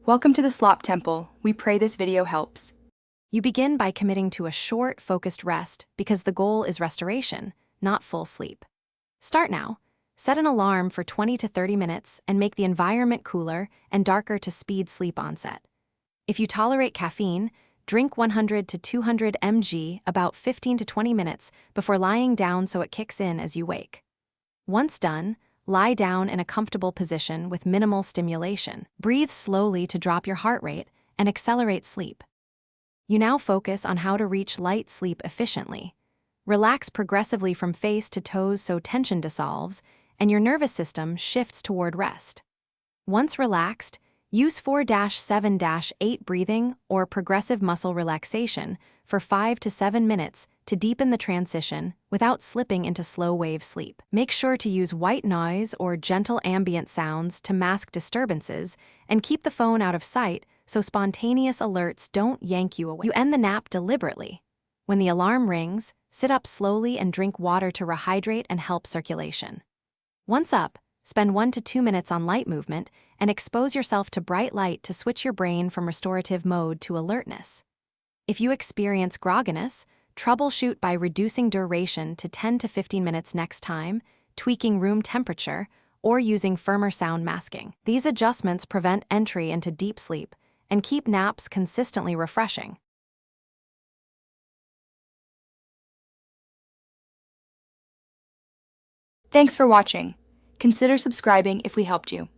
Welcome to the Slop Temple. We pray this video helps. You begin by committing to a short, focused rest because the goal is restoration, not full sleep. Start now. Set an alarm for 20 to 30 minutes and make the environment cooler and darker to speed sleep onset. If you tolerate caffeine, drink 100 to 200 mg about 15 to 20 minutes before lying down so it kicks in as you wake. Once done, lie down in a comfortable position with minimal stimulation. Breathe slowly to drop your heart rate and accelerate sleep. You now focus on how to reach light sleep efficiently. Relax progressively from face to toes so tension dissolves and your nervous system shifts toward rest. Once relaxed, use 4-7-8 breathing or progressive muscle relaxation for 5 to 7 minutes to deepen the transition without slipping into slow-wave sleep. Make sure to use white noise or gentle ambient sounds to mask disturbances and keep the phone out of sight so spontaneous alerts don't yank you away. You end the nap deliberately. When the alarm rings, sit up slowly and drink water to rehydrate and help circulation. Once up, spend 1 to 2 minutes on light movement and expose yourself to bright light to switch your brain from restorative mode to alertness. If you experience grogginess, troubleshoot by reducing duration to 10 to 15 minutes next time, tweaking room temperature, or using firmer sound masking. These adjustments prevent entry into deep sleep and keep naps consistently refreshing. Thanks for watching. Consider subscribing if we helped you.